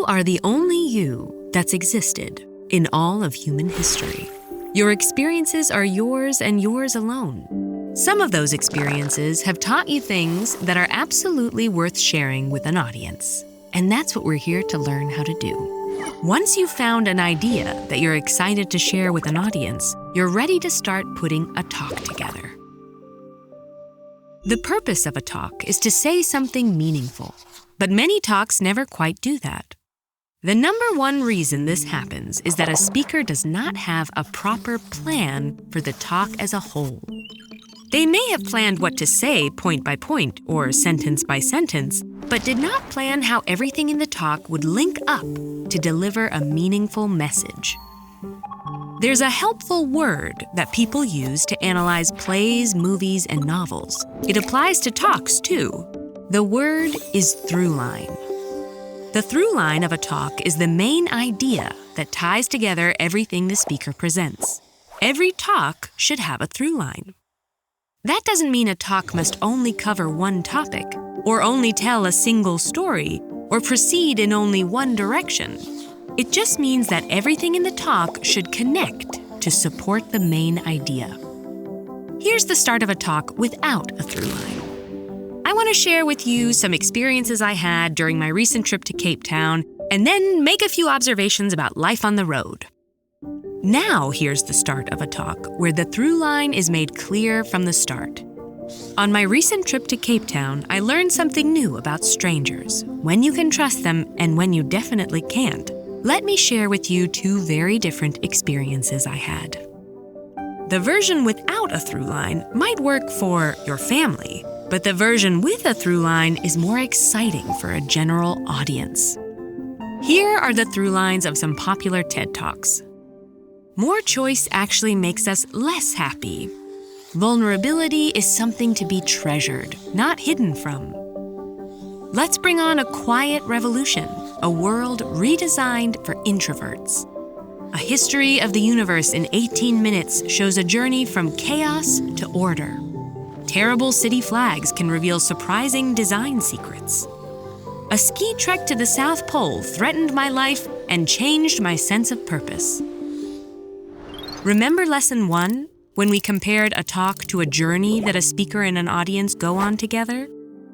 You are the only you that's existed in all of human history. Your experiences are yours and yours alone. Some of those experiences have taught you things that are absolutely worth sharing with an audience. And that's what we're here to learn how to do. Once you've found an idea that you're excited to share with an audience, you're ready to start putting a talk together. The purpose of a talk is to say something meaningful, but many talks never quite do that. The number one reason this happens is that a speaker does not have a proper plan for the talk as a whole. They may have planned what to say point by point or sentence by sentence, but did not plan how everything in the talk would link up to deliver a meaningful message. There's a helpful word that people use to analyze plays, movies, and novels. It applies to talks, too. The word is throughline. The throughline of a talk is the main idea that ties together everything the speaker presents. Every talk should have a throughline. That doesn't mean a talk must only cover one topic, or only tell a single story, or proceed in only one direction. It just means that everything in the talk should connect to support the main idea. Here's the start of a talk without a throughline. I want to share with you some experiences I had during my recent trip to Cape Town, and then make a few observations about life on the road. Now here's the start of a talk where the through line is made clear from the start. On my recent trip to Cape Town, I learned something new about strangers, when you can trust them and when you definitely can't. Let me share with you two very different experiences I had. The version without a through line might work for your family, but the version with a through line is more exciting for a general audience. Here are the through lines of some popular TED Talks. More choice actually makes us less happy. Vulnerability is something to be treasured, not hidden from. Let's bring on a quiet revolution, a world redesigned for introverts. A history of the universe in 18 minutes shows a journey from chaos to order. Terrible city flags can reveal surprising design secrets. A ski trek to the South Pole threatened my life and changed my sense of purpose. Remember lesson 1, when we compared a talk to a journey that a speaker and an audience go on together?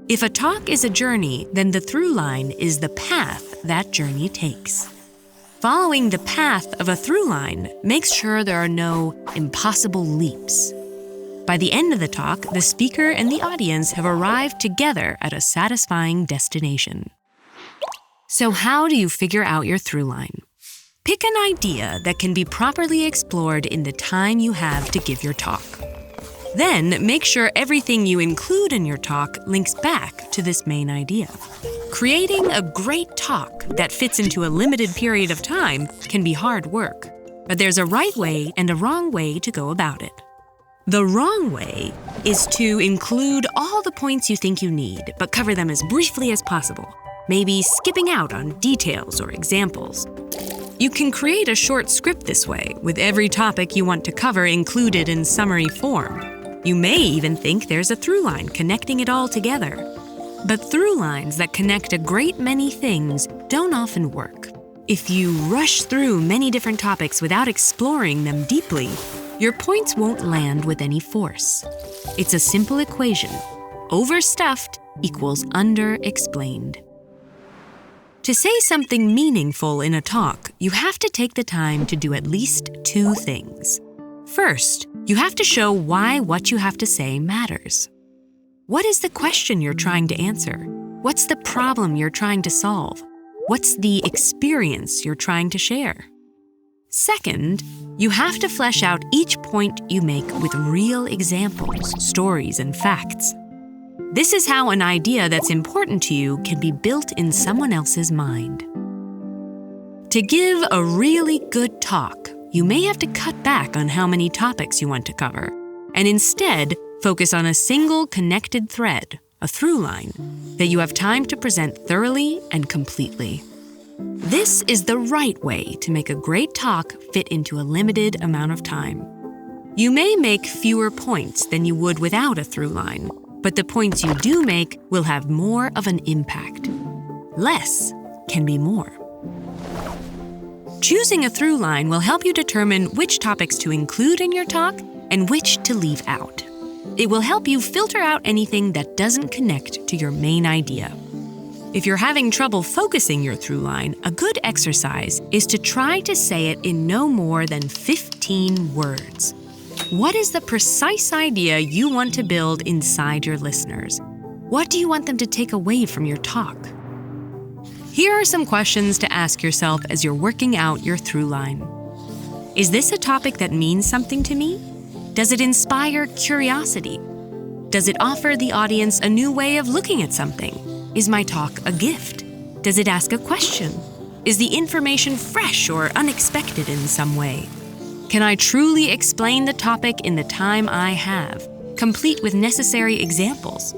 If a talk is a journey, then the through line is the path that journey takes. Following the path of a through line makes sure there are no impossible leaps. By the end of the talk, the speaker and the audience have arrived together at a satisfying destination. So how do you figure out your through line? Pick an idea that can be properly explored in the time you have to give your talk. Then make sure everything you include in your talk links back to this main idea. Creating a great talk that fits into a limited period of time can be hard work, but there's a right way and a wrong way to go about it. The wrong way is to include all the points you think you need, but cover them as briefly as possible, maybe skipping out on details or examples. You can create a short script this way, with every topic you want to cover included in summary form. You may even think there's a through line connecting it all together. But through lines that connect a great many things don't often work. If you rush through many different topics without exploring them deeply, your points won't land with any force. It's a simple equation. Overstuffed equals under-explained. To say something meaningful in a talk, you have to take the time to do at least 2 things. First, you have to show why what you have to say matters. What is the question you're trying to answer? What's the problem you're trying to solve? What's the experience you're trying to share? Second, you have to flesh out each point you make with real examples, stories, and facts. This is how an idea that's important to you can be built in someone else's mind. To give a really good talk, you may have to cut back on how many topics you want to cover, and instead focus on a single connected thread, a through line, that you have time to present thoroughly and completely. This is the right way to make a great talk fit into a limited amount of time. You may make fewer points than you would without a through line, but the points you do make will have more of an impact. Less can be more. Choosing a through line will help you determine which topics to include in your talk and which to leave out. It will help you filter out anything that doesn't connect to your main idea. If you're having trouble focusing your through line, a good exercise is to try to say it in no more than 15 words. What is the precise idea you want to build inside your listeners? What do you want them to take away from your talk? Here are some questions to ask yourself as you're working out your through line. Is this a topic that means something to me? Does it inspire curiosity? Does it offer the audience a new way of looking at something? Is my talk a gift? Does it ask a question? Is the information fresh or unexpected in some way? Can I truly explain the topic in the time I have, complete with necessary examples?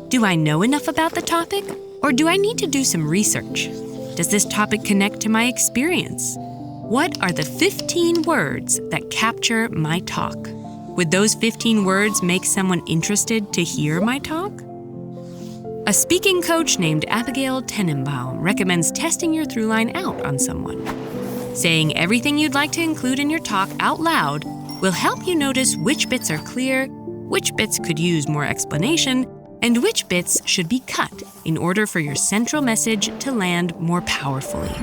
Do I know enough about the topic, or do I need to do some research? Does this topic connect to my experience? What are the 15 words that capture my talk? Would those 15 words make someone interested to hear my talk? A speaking coach named Abigail Tenenbaum recommends testing your throughline out on someone. Saying everything you'd like to include in your talk out loud will help you notice which bits are clear, which bits could use more explanation, and which bits should be cut in order for your central message to land more powerfully.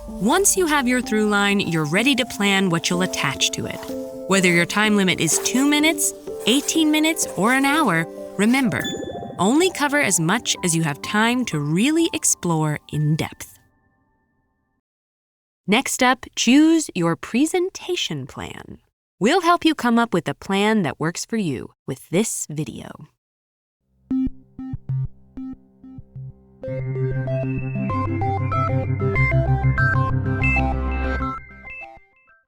Once you have your throughline, you're ready to plan what you'll attach to it. Whether your time limit is 2 minutes, 18 minutes, or an hour, remember, only cover as much as you have time to really explore in depth. Next up, choose your presentation plan. We'll help you come up with a plan that works for you with this video.